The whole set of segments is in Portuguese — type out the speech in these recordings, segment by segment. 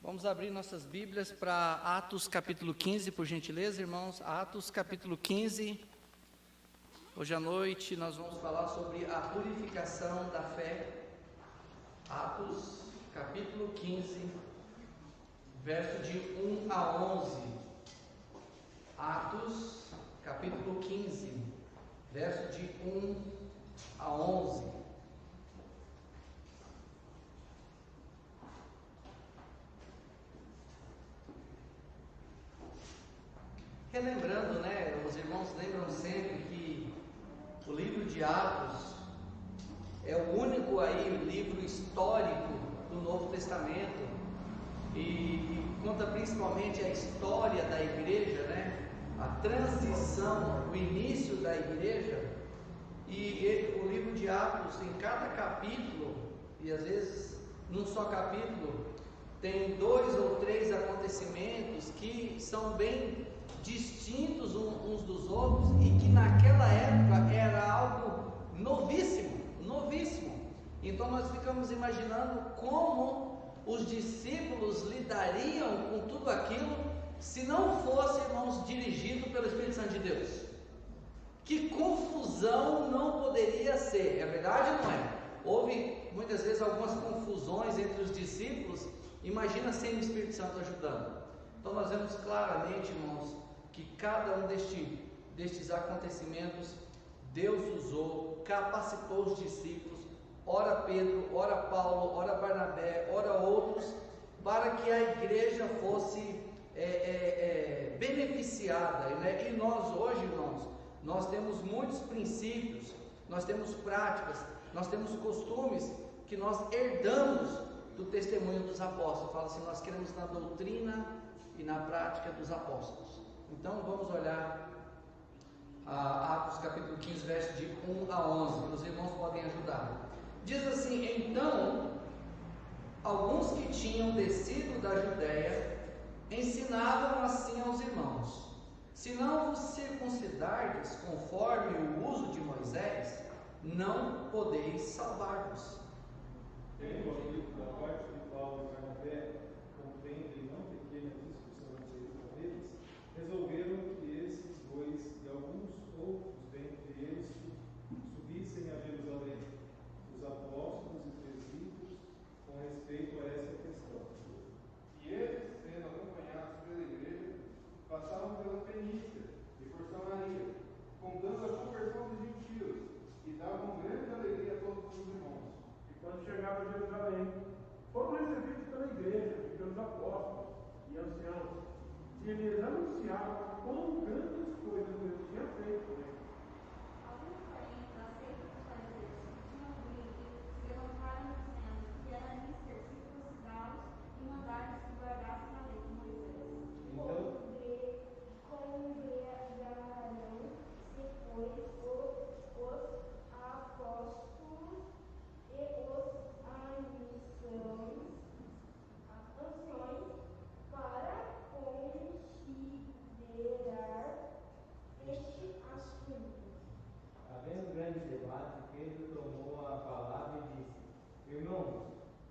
Vamos abrir nossas Bíblias para Atos capítulo 15, por gentileza, irmãos. Atos capítulo 15. Hoje à noite nós vamos falar sobre a purificação da fé. Atos capítulo 15, verso de 1 a 11. Atos capítulo 15, verso de 1 a 11. Relembrando, os irmãos lembram sempre que o livro de Atos é o único livro histórico do Novo Testamento e conta principalmente a história da igreja, a transição, o início da igreja. E o livro de Atos, em cada capítulo, e às vezes num só capítulo, tem 2 ou 3 acontecimentos que são bem distintos uns dos outros e que naquela época era algo novíssimo. Então nós ficamos imaginando como os discípulos lidariam com tudo aquilo se não fosse, irmãos, dirigido pelo Espírito Santo de Deus. Que confusão não poderia ser, é verdade ou não é? Houve muitas vezes algumas confusões entre os discípulos, imagina sem o Espírito Santo ajudando. Então nós vemos claramente, irmãos, que cada um destes acontecimentos Deus usou, capacitou os discípulos, ora Pedro, ora Paulo, ora Barnabé, ora outros, para que a igreja fosse beneficiada, E nós hoje, irmãos, nós temos muitos princípios, nós temos práticas, nós temos costumes que nós herdamos do testemunho dos apóstolos. Fala assim, nós queremos na doutrina e na prática dos apóstolos. Então vamos olhar Atos capítulo 15, verso de 1 a 11, que os irmãos podem ajudar. Diz assim: então, alguns que tinham descido da Judéia ensinavam assim aos irmãos: se não vos circuncidardes conforme o uso de Moisés, não podeis salvar-vos. Tendo ouvido da parte de Paulo e Barnabé, contendo em não pequena discussão com eles, resolveram que esses dois e alguns outros dentre eles subissem a Jerusalém, os apóstolos e presbíteros, com respeito a essa questão. E eles, sendo acompanhados pela igreja, passavam pela Fenícia e por Samaria, contando a conversão dos gentios, e davam grande alegria a todos os irmãos. E quando chegaram a Jerusalém, foram recebidos pela igreja e pelos apóstolos e anciãos, e eles anunciavam quão grandes coisas Deus tinha feito. Alguns, porém, da seita dos fariseus que tinham ouvido, se levantaram dizendo que era mister circuncidá-los e mandar-lhes que guardassem a lei de Moisés. Então, congregaram-se, pois, os apóstolos e os anciões para considerar este assunto. Havendo grande debate, Pedro tomou a palavra e disse: irmãos,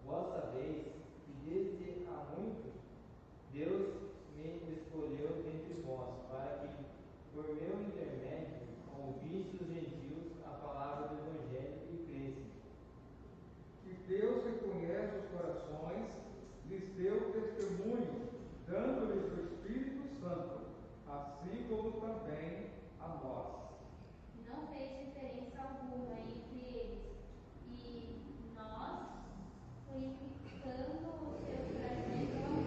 vós sabeis que desde há muito Deus me escolheu dentre vós, para que, por meu intermédio, ouvisse os gentios a palavra do Evangelho e crescem. Que Deus reconhece os corações, lhes deu testemunho, dando-lhes o Espírito Santo, assim como também a nós. Não fez diferença alguma entre eles, e nós, purificando os seus prazeres, não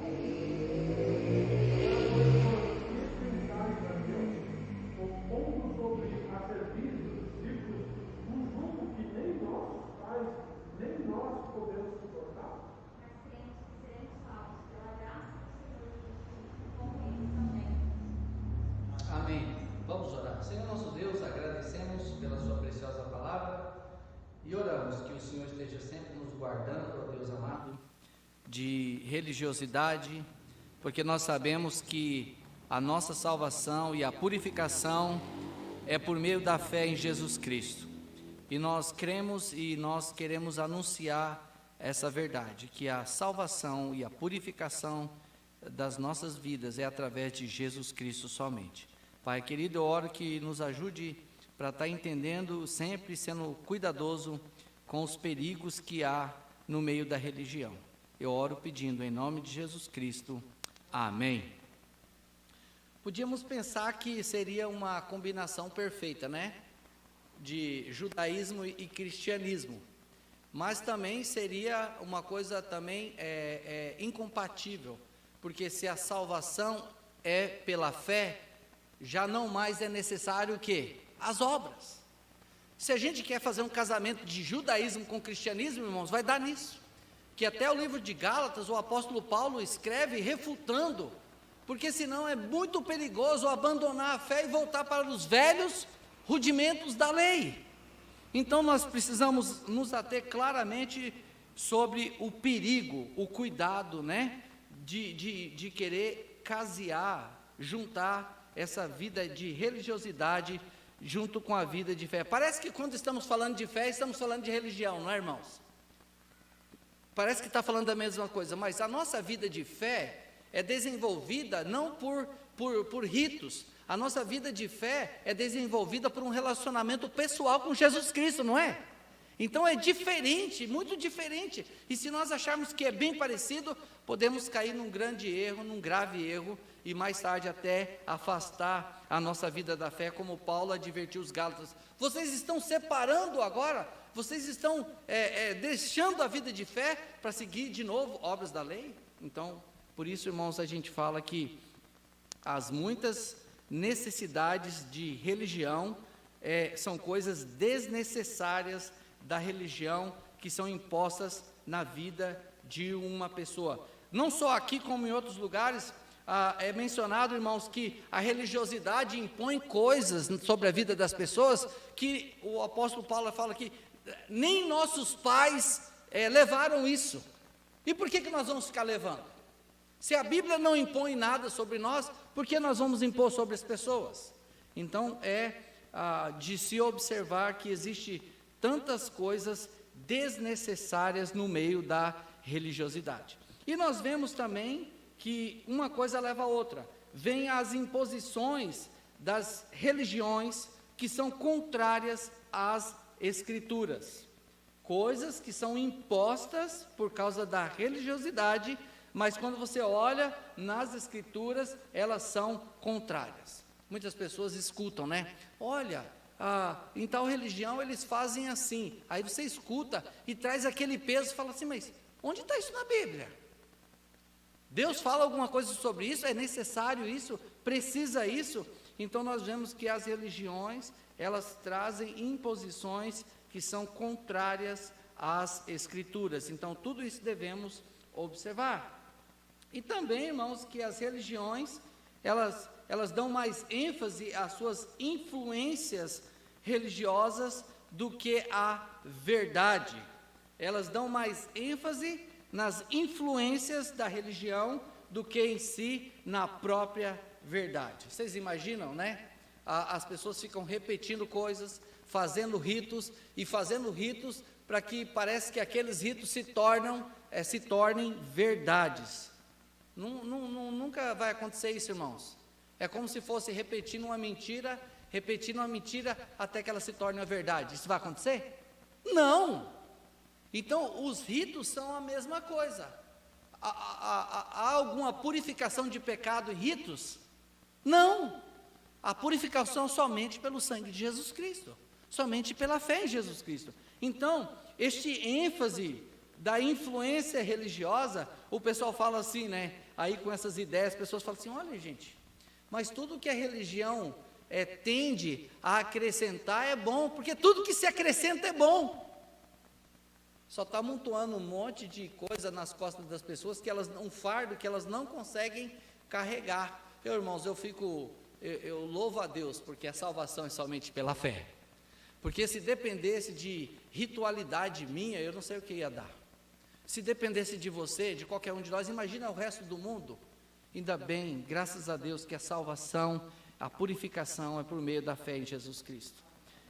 Compondo sobre a serviço dos discípulos um jugo que nem nossos pais, nem nós podemos suportar. mas cremos que seremos salvos pela graça do Senhor Jesus, e com eles também. Amém. Vamos orar. Senhor nosso Deus, agradecemos pela sua preciosa palavra e oramos que o Senhor esteja sempre nos guardando, ó Deus amado, de religiosidade, porque nós sabemos que a nossa salvação e a purificação é por meio da fé em Jesus Cristo. E nós cremos e nós queremos anunciar essa verdade, que a salvação e a purificação das nossas vidas é através de Jesus Cristo somente. Pai querido, eu oro que nos ajude para estar entendendo, sempre sendo cuidadoso com os perigos que há no meio da religião. Eu oro pedindo em nome de Jesus Cristo. Amém. Podíamos pensar que seria uma combinação perfeita, né? De judaísmo e cristianismo. Mas também seria uma coisa também incompatível. Porque se a salvação é pela fé, já não mais é necessário o quê? As obras. Se a gente quer fazer um casamento de judaísmo com cristianismo, irmãos, vai dar nisso. Que até o livro de Gálatas, o apóstolo Paulo escreve refutando, porque senão é muito perigoso abandonar a fé e voltar para os velhos rudimentos da lei. Então nós precisamos nos ater claramente sobre o perigo, o cuidado, né, de querer casear, juntar essa vida de religiosidade junto com a vida de fé. Parece que quando estamos falando de fé, estamos falando de religião, não é, irmãos? Parece que está falando da mesma coisa, mas a nossa vida de fé é desenvolvida não por ritos. A nossa vida de fé é desenvolvida por um relacionamento pessoal com Jesus Cristo, não é? Então é diferente, muito diferente. E se nós acharmos que é bem parecido, podemos cair num grande erro, num grave erro, e mais tarde até afastar a nossa vida da fé, como Paulo advertiu os Gálatas. Vocês estão separando agora? Vocês estão deixando a vida de fé para seguir de novo obras da lei? Então, por isso, irmãos, a gente fala que as muitas necessidades de religião são coisas desnecessárias da religião que são impostas na vida de uma pessoa. Não só aqui, como em outros lugares, é mencionado, irmãos, que a religiosidade impõe coisas sobre a vida das pessoas que o apóstolo Paulo fala que nem nossos pais levaram isso. E por que nós vamos ficar levando? Se a Bíblia não impõe nada sobre nós, por que nós vamos impor sobre as pessoas? Então de se observar que existe tantas coisas desnecessárias no meio da religiosidade. E nós vemos também que uma coisa leva a outra. Vem as imposições das religiões que são contrárias às Escrituras. Coisas que são impostas por causa da religiosidade, mas quando você olha nas Escrituras, elas são contrárias. Muitas pessoas escutam, né? Olha, em tal religião eles fazem assim. Aí você escuta e traz aquele peso e fala assim, mas onde está isso na Bíblia? Deus fala alguma coisa sobre isso? É necessário isso? Precisa isso? Então nós vemos que as religiões, elas trazem imposições que são contrárias às Escrituras. Então tudo isso devemos observar. E também, irmãos, que as religiões, elas dão mais ênfase às suas influências religiosas do que à verdade. Elas dão mais ênfase nas influências da religião do que em si na própria verdade. Vocês imaginam, né? As pessoas ficam repetindo coisas, fazendo ritos para que parece que aqueles ritos se tornem verdades. Nunca vai acontecer isso, irmãos. É como se fosse repetindo uma mentira até que ela se torne uma verdade. Isso vai acontecer? Não! Então, os ritos são a mesma coisa. Há alguma purificação de pecado em ritos? Não! A purificação somente pelo sangue de Jesus Cristo, somente pela fé em Jesus Cristo. Então, este ênfase da influência religiosa, o pessoal fala assim, né? Aí com essas ideias, as pessoas falam assim, olha gente, mas tudo que a religião tende a acrescentar é bom, porque tudo que se acrescenta é bom. Só está amontoando um monte de coisa nas costas das pessoas, um fardo que elas não conseguem carregar. Irmãos, eu louvo a Deus, porque a salvação é somente pela fé. Porque se dependesse de ritualidade minha, eu não sei o que ia dar. Se dependesse de você, de qualquer um de nós, imagina o resto do mundo. Ainda bem, graças a Deus, que a salvação, a purificação é por meio da fé em Jesus Cristo.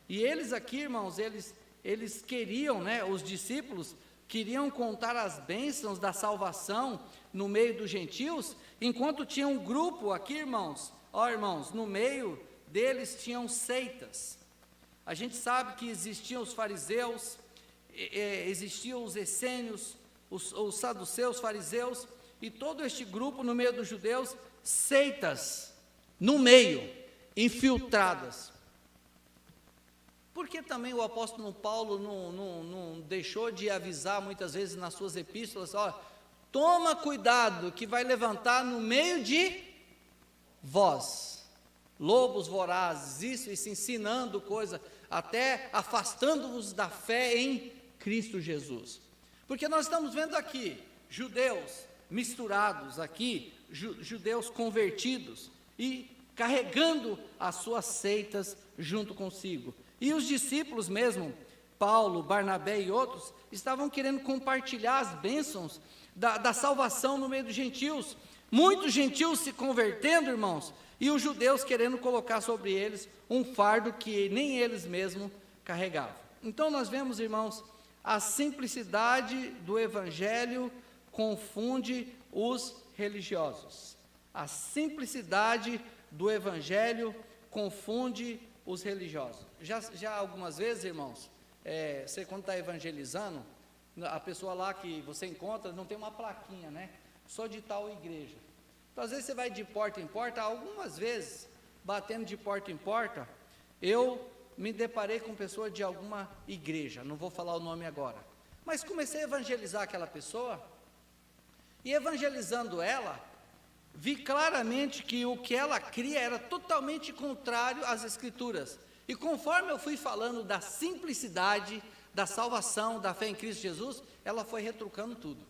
E eles aqui, irmãos, eles queriam, né, os discípulos, queriam contar as bênçãos da salvação no meio dos gentios, enquanto tinha um grupo aqui, irmãos, irmãos, no meio deles tinham seitas. A gente sabe que existiam os fariseus, existiam os essênios, os saduceus, fariseus, e todo este grupo no meio dos judeus, seitas, no meio, infiltradas. Por que também o apóstolo Paulo não deixou de avisar muitas vezes nas suas epístolas, toma cuidado que vai levantar no meio de vós, lobos vorazes, isso ensinando coisa, até afastando-vos da fé em Cristo Jesus. Porque nós estamos vendo aqui, judeus misturados aqui, judeus convertidos, e carregando as suas seitas junto consigo. E os discípulos mesmo, Paulo, Barnabé e outros, estavam querendo compartilhar as bênçãos da salvação no meio dos gentios. Muitos gentios se convertendo, irmãos, e os judeus querendo colocar sobre eles um fardo que nem eles mesmos carregavam. Então nós vemos, irmãos, a simplicidade do evangelho confunde os religiosos. A simplicidade do evangelho confunde os religiosos. Já algumas vezes, irmãos, você quando está evangelizando, a pessoa lá que você encontra não tem uma plaquinha, né? Sou de tal igreja. Então, às vezes você vai de porta em porta, algumas vezes, batendo de porta em porta, eu me deparei com pessoa de alguma igreja, não vou falar o nome agora, mas comecei a evangelizar aquela pessoa, e evangelizando ela, vi claramente que o que ela cria era totalmente contrário às Escrituras. E conforme eu fui falando da simplicidade, da salvação, da fé em Cristo Jesus, ela foi retrucando tudo.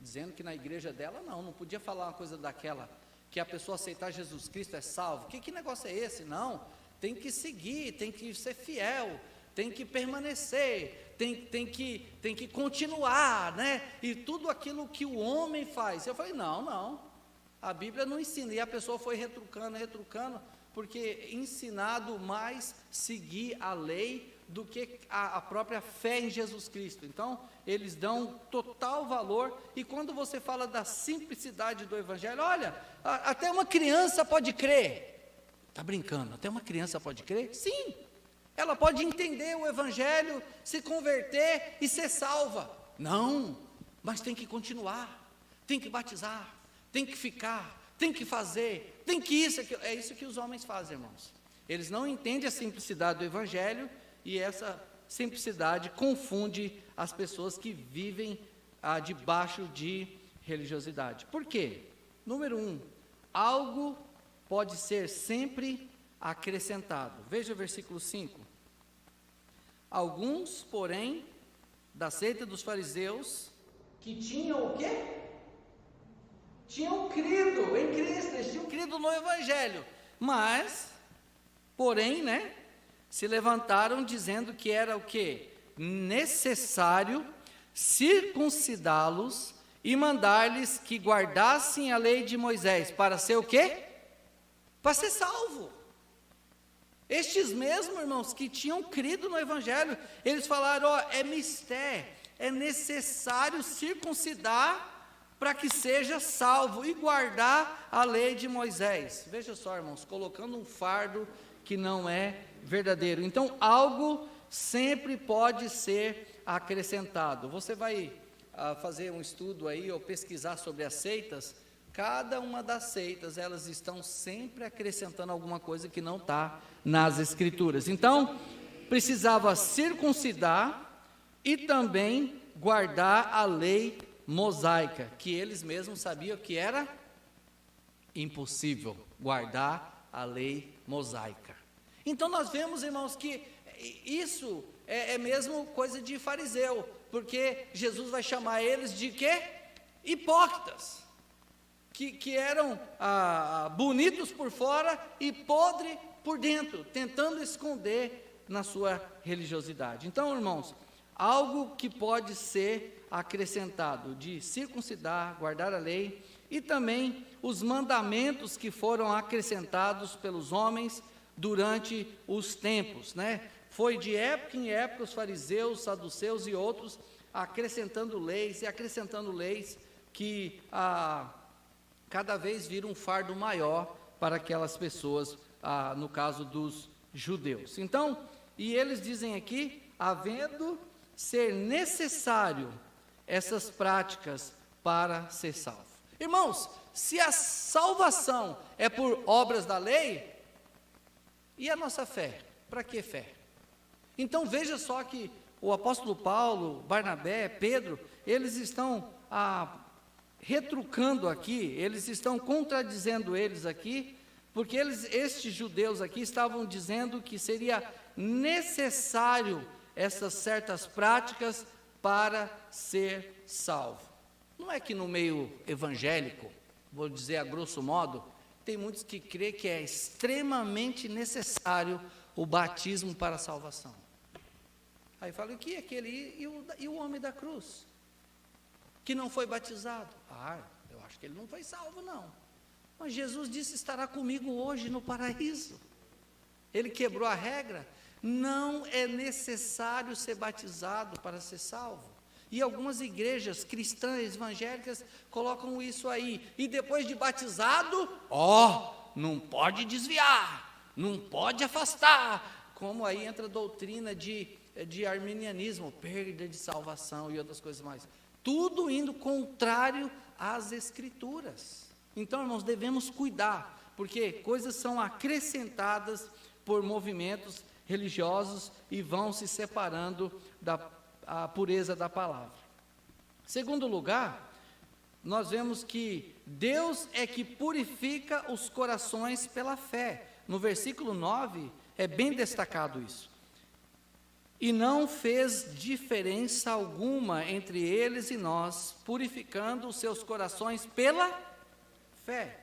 Dizendo que na igreja dela não podia falar uma coisa daquela, que a pessoa aceitar Jesus Cristo é salvo. Que negócio é esse? Não, tem que seguir, tem que ser fiel, tem que permanecer, tem que continuar, né? E tudo aquilo que o homem faz. Eu falei, não, a Bíblia não ensina. E a pessoa foi retrucando, porque ensinado mais seguir a lei do que a própria fé em Jesus Cristo. Então, eles dão total valor, e quando você fala da simplicidade do evangelho, olha, até uma criança pode crer. Está brincando? Até uma criança pode crer? Sim, ela pode entender o evangelho, se converter e ser salva. Não, mas tem que continuar, tem que batizar, tem que ficar, tem que fazer, tem que isso, aquilo. É isso que os homens fazem, irmãos. Eles não entendem a simplicidade do evangelho, e essa simplicidade confunde as pessoas que vivem debaixo de religiosidade. Por quê? Número 1, algo pode ser sempre acrescentado. Veja o versículo 5. Alguns, porém, da seita dos fariseus, que tinham o quê? tinham crido em Cristo, eles tinham crido no Evangelho, mas, porém, se levantaram dizendo que era o quê? Necessário circuncidá-los e mandar-lhes que guardassem a lei de Moisés, para ser o quê? Para ser salvo. Estes mesmos, irmãos, que tinham crido no Evangelho, eles falaram, é necessário circuncidar para que seja salvo e guardar a lei de Moisés. Veja só, irmãos, colocando um fardo que não é verdadeiro. Então, algo sempre pode ser acrescentado. Você vai fazer um estudo aí, ou pesquisar sobre as seitas. Cada uma das seitas, elas estão sempre acrescentando alguma coisa que não está nas Escrituras. Então, precisava circuncidar e também guardar a lei mosaica, que eles mesmos sabiam que era impossível guardar a lei mosaica. Então, nós vemos, irmãos, que isso é mesmo coisa de fariseu, porque Jesus vai chamar eles de quê? Hipócritas. Que eram bonitos por fora e podres por dentro, tentando esconder na sua religiosidade. Então, irmãos, algo que pode ser acrescentado, de circuncidar, guardar a lei, e também os mandamentos que foram acrescentados pelos homens durante os tempos, Foi de época em época os fariseus, saduceus e outros acrescentando leis que cada vez vira um fardo maior para aquelas pessoas, no caso dos judeus. Então, e eles dizem aqui, havendo ser necessário essas práticas para ser salvo. Irmãos, se a salvação é por obras da lei, e a nossa fé? Para que fé? Então veja só que o apóstolo Paulo, Barnabé, Pedro, eles estão retrucando aqui, eles estão contradizendo eles aqui, porque estes judeus aqui estavam dizendo que seria necessário essas certas práticas para ser salvo. Não é que no meio evangélico, vou dizer a grosso modo, tem muitos que creem que é extremamente necessário o batismo para a salvação. Aí fala, o que é aquele e o homem da cruz, que não foi batizado? Eu acho que ele não foi salvo não. Mas Jesus disse, estará comigo hoje no paraíso. Ele quebrou a regra. Não é necessário ser batizado para ser salvo. E algumas igrejas cristãs evangélicas colocam isso aí. E depois de batizado, não pode desviar, não pode afastar. Como aí entra a doutrina de arminianismo, perda de salvação e outras coisas mais. Tudo indo contrário às Escrituras. Então, irmãos, devemos cuidar, porque coisas são acrescentadas por movimentos religiosos e vão se separando da pureza da palavra. Segundo lugar, nós vemos que Deus é que purifica os corações pela fé. No versículo 9, é bem destacado isso. E não fez diferença alguma entre eles e nós, purificando os seus corações pela fé.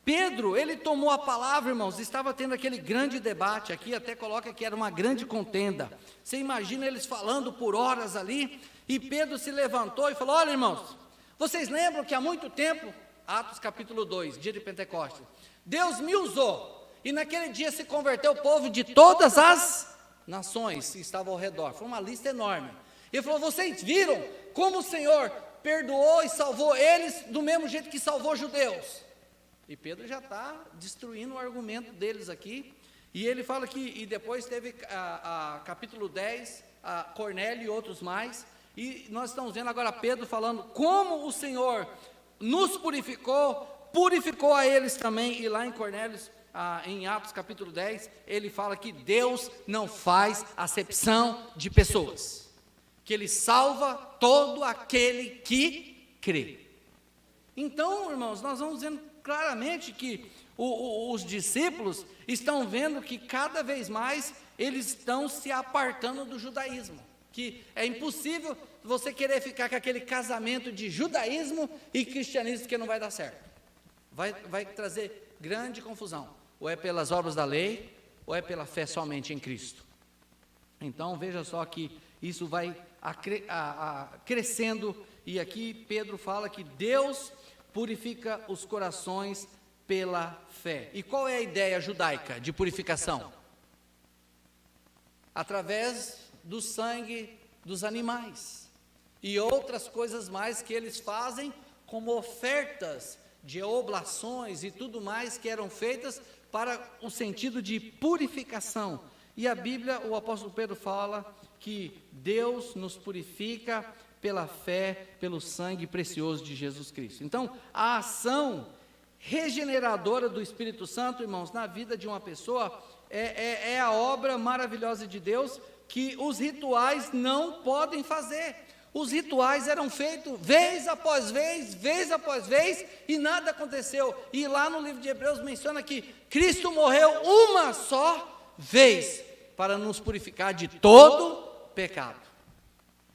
Pedro, ele tomou a palavra, irmãos, estava tendo aquele grande debate, aqui até coloca que era uma grande contenda. Você imagina eles falando por horas ali, e Pedro se levantou e falou, olha irmãos, vocês lembram que há muito tempo, Atos capítulo 2, dia de Pentecostes, Deus me usou, e naquele dia se converteu o povo de todas as nações que estavam ao redor, foi uma lista enorme. Ele falou, vocês viram como o Senhor perdoou e salvou eles do mesmo jeito que salvou judeus? E Pedro já está destruindo o argumento deles aqui, e ele fala que, e depois teve capítulo 10, Cornélio e outros mais, e nós estamos vendo agora Pedro falando como o Senhor nos purificou a eles também, e lá em Cornélio, em Atos capítulo 10, ele fala que Deus não faz acepção de pessoas, que Ele salva todo aquele que crê. Então, irmãos, nós vamos vendo claramente que os discípulos estão vendo que cada vez mais eles estão se apartando do judaísmo, que é impossível você querer ficar com aquele casamento de judaísmo e cristianismo que não vai dar certo, vai trazer grande confusão, ou é pelas obras da lei, ou é pela fé somente em Cristo. Então veja só que isso vai crescendo, e aqui Pedro fala que Deus purifica os corações pela fé. E qual é a ideia judaica de purificação? Através do sangue dos animais e outras coisas mais que eles fazem como ofertas de oblações e tudo mais que eram feitas para o sentido de purificação. E a Bíblia, o apóstolo Pedro fala que Deus nos purifica pela fé, pelo sangue precioso de Jesus Cristo. Então, a ação regeneradora do Espírito Santo, irmãos, na vida de uma pessoa, é a obra maravilhosa de Deus, que os rituais não podem fazer. Os rituais eram feitos vez após vez, e nada aconteceu. E lá no livro de Hebreus menciona que Cristo morreu uma só vez, para nos purificar de todo pecado.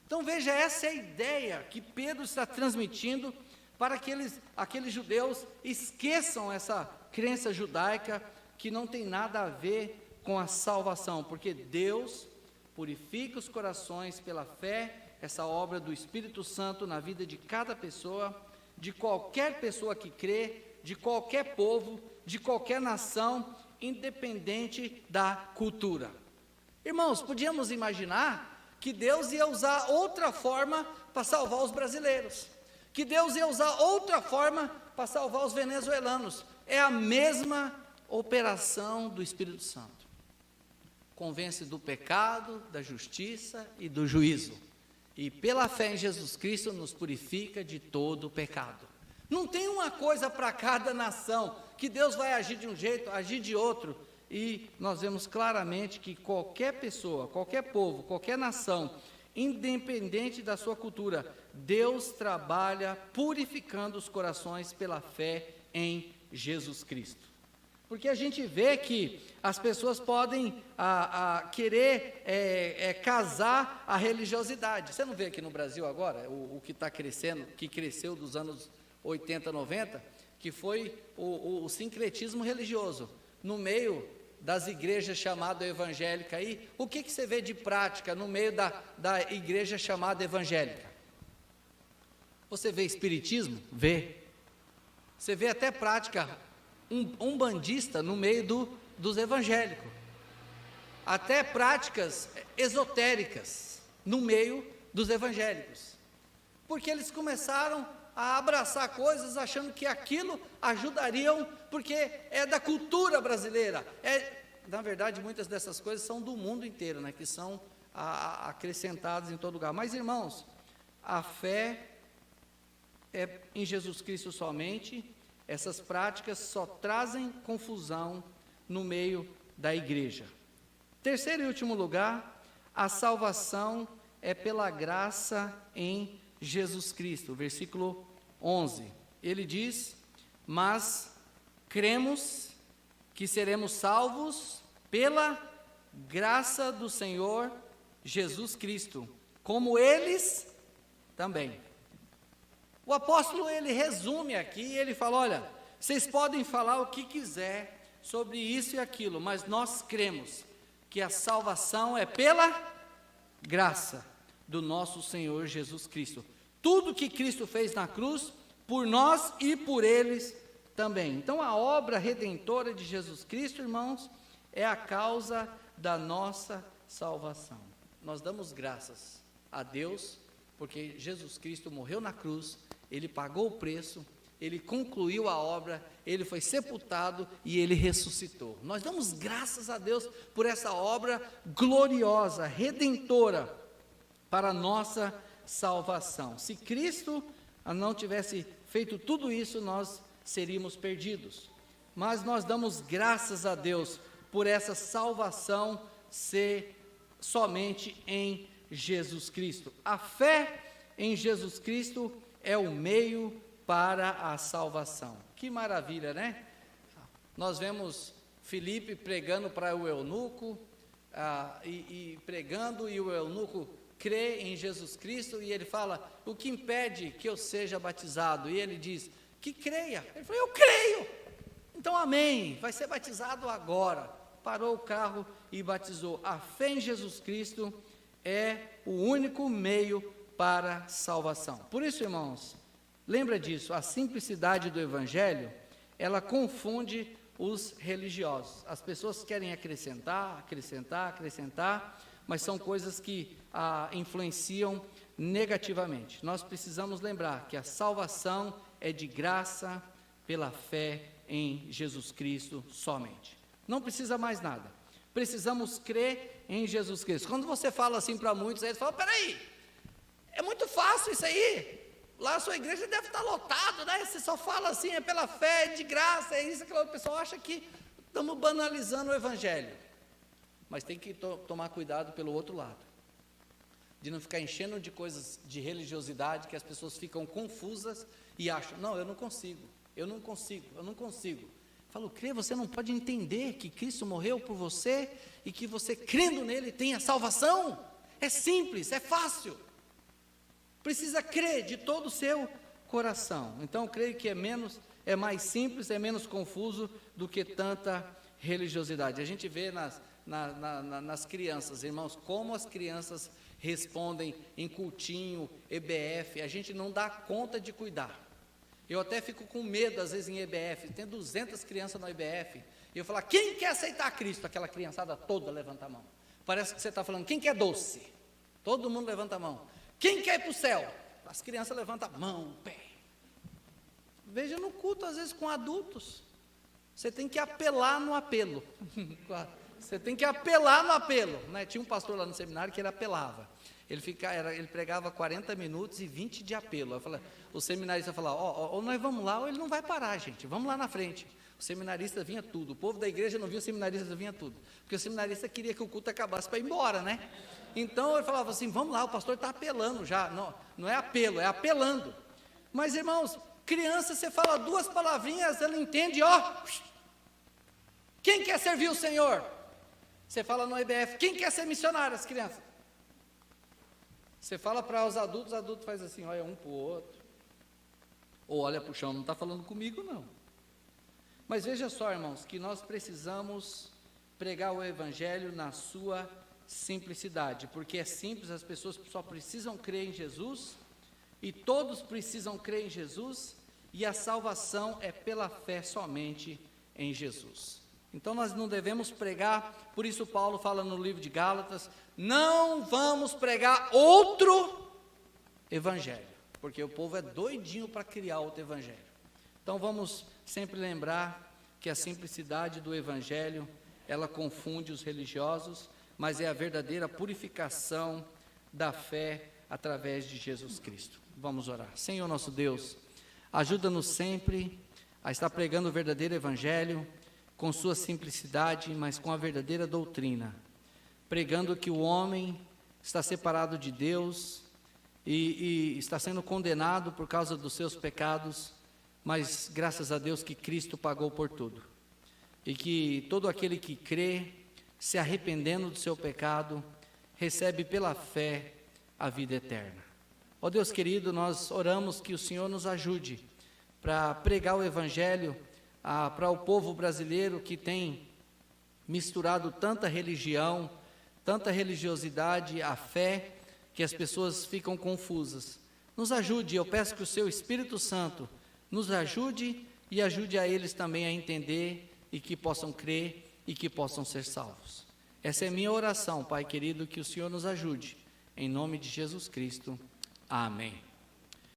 Então veja, essa é a ideia que Pedro está transmitindo para que aqueles judeus esqueçam essa crença judaica que não tem nada a ver com a salvação, porque Deus purifica os corações pela fé, essa obra do Espírito Santo na vida de cada pessoa, de qualquer pessoa que crê, de qualquer povo, de qualquer nação, independente da cultura. Irmãos, podíamos imaginar que Deus ia usar outra forma para salvar os brasileiros, que Deus ia usar outra forma para salvar os venezuelanos. É a mesma operação do Espírito Santo. Convence do pecado, da justiça e do juízo. E pela fé em Jesus Cristo nos purifica de todo o pecado. Não tem uma coisa para cada nação, que Deus vai agir de um jeito, agir de outro. E nós vemos claramente que qualquer pessoa, qualquer povo, qualquer nação, independente da sua cultura, Deus trabalha purificando os corações pela fé em Jesus Cristo. Porque a gente vê que as pessoas podem querer casar a religiosidade. Você não vê aqui no Brasil agora, o que está crescendo, que cresceu dos anos 80, 90, que foi o sincretismo religioso. No meio das igrejas chamadas evangélicas aí, o que você vê de prática no meio da igreja chamada evangélica? Você vê espiritismo? Vê. Você vê até prática umbandista no meio dos evangélicos. Até práticas esotéricas no meio dos evangélicos. Porque eles começaram a abraçar coisas achando que aquilo ajudariam, porque é da cultura brasileira. Na verdade, muitas dessas coisas são do mundo inteiro, né, que são acrescentadas em todo lugar. Mas, irmãos, a fé é em Jesus Cristo somente. Essas práticas só trazem confusão no meio da igreja. Terceiro e último lugar, a salvação é pela graça em Jesus Cristo. Versículo 11, ele diz: mas cremos que seremos salvos pela graça do Senhor Jesus Cristo, como eles também. O apóstolo, ele resume aqui, ele fala: olha, vocês podem falar o que quiser sobre isso e aquilo, mas nós cremos que a salvação é pela graça do nosso Senhor Jesus Cristo. Tudo que Cristo fez na cruz, por nós e por eles também. Então, a obra redentora de Jesus Cristo, irmãos, é a causa da nossa salvação. Nós damos graças a Deus, porque Jesus Cristo morreu na cruz, Ele pagou o preço, Ele concluiu a obra, Ele foi sepultado e Ele ressuscitou. Nós damos graças a Deus por essa obra gloriosa, redentora, para a nossa salvação. Se Cristo não tivesse feito tudo isso, nós seríamos perdidos. Mas nós damos graças a Deus por essa salvação ser somente em Jesus Cristo. A fé em Jesus Cristo é o meio para a salvação. Que maravilha, né? Nós vemos Filipe pregando para o eunuco, pregando, e o eunuco crê em Jesus Cristo, e ele fala: o que impede que eu seja batizado? E ele diz: que creia. Ele falou: eu creio. Então, amém, vai ser batizado agora. Parou o carro e batizou. A fé em Jesus Cristo é o único meio para a salvação. Por isso, irmãos, lembra disso, a simplicidade do Evangelho, ela confunde os religiosos. As pessoas querem acrescentar, mas são coisas que influenciam negativamente. Nós precisamos lembrar que a salvação é de graça pela fé em Jesus Cristo somente. Não precisa mais nada. Precisamos crer em Jesus Cristo. Quando você fala assim para muitos, eles falam: peraí, é muito fácil isso aí. Lá a sua igreja deve estar lotada, né? Você só fala assim, é pela fé, é de graça, é isso, aquilo. O pessoal acha que estamos banalizando o Evangelho. Mas tem que tomar cuidado pelo outro lado, de não ficar enchendo de coisas de religiosidade, que as pessoas ficam confusas e acham: não, eu não consigo. Falo: crê, você não pode entender que Cristo morreu por você e que você, crendo nele, tem a salvação? É simples, é fácil. Precisa crer de todo o seu coração. Então, creio que é mais simples, é menos confuso do que tanta religiosidade. A gente vê nas crianças, irmãos, como as crianças respondem em cultinho, EBF, a gente não dá conta de cuidar. Eu até fico com medo, às vezes, em EBF, tem 200 crianças no EBF, e eu falo: quem quer aceitar Cristo? Aquela criançada toda levanta a mão. Parece que você está falando: quem quer doce? Todo mundo levanta a mão. Quem quer ir para o céu? As crianças levantam a mão, o pé. Veja no culto, às vezes com adultos. Você tem que apelar no apelo. Você tem que apelar no apelo. Né? Tinha um pastor lá no seminário que ele apelava. Ele pregava 40 minutos e 20 de apelo. O seminarista falava, ou nós vamos lá, ou ele não vai parar, gente. Vamos lá na frente. O seminarista vinha tudo. O povo da igreja não via, o seminarista vinha tudo. Porque o seminarista queria que o culto acabasse para ir embora, né? Então ele falava assim, vamos lá, o pastor está apelando já. Não é apelo, é apelando. Mas, irmãos, criança, você fala 2 palavrinhas, ela entende, ó. Quem quer servir o Senhor? Você fala no IBF, quem quer ser missionário, as crianças? Você fala para os adultos faz assim, olha um para o outro. Ou olha para o chão, não está falando comigo não. Mas veja só, irmãos, que nós precisamos pregar o Evangelho na sua simplicidade, porque é simples, as pessoas só precisam crer em Jesus, e todos precisam crer em Jesus, e a salvação é pela fé somente em Jesus. Então nós não devemos pregar, por isso Paulo fala no livro de Gálatas, não vamos pregar outro evangelho, porque o povo é doidinho para criar outro evangelho. Então vamos sempre lembrar que a simplicidade do evangelho, ela confunde os religiosos, mas é a verdadeira purificação da fé através de Jesus Cristo. Vamos orar. Senhor nosso Deus, ajuda-nos sempre a estar pregando o verdadeiro evangelho, com sua simplicidade, mas com a verdadeira doutrina, pregando que o homem está separado de Deus e está sendo condenado por causa dos seus pecados, mas graças a Deus que Cristo pagou por tudo, e que todo aquele que crê, se arrependendo do seu pecado, recebe pela fé a vida eterna. Ó Deus querido, nós oramos que o Senhor nos ajude para pregar o Evangelho para o povo brasileiro que tem misturado tanta religião, tanta religiosidade, a fé, que as pessoas ficam confusas. Nos ajude, eu peço que o seu Espírito Santo nos ajude e ajude a eles também a entender e que possam crer e que possam ser salvos. Essa é a minha oração, Pai querido, que o Senhor nos ajude. Em nome de Jesus Cristo. Amém.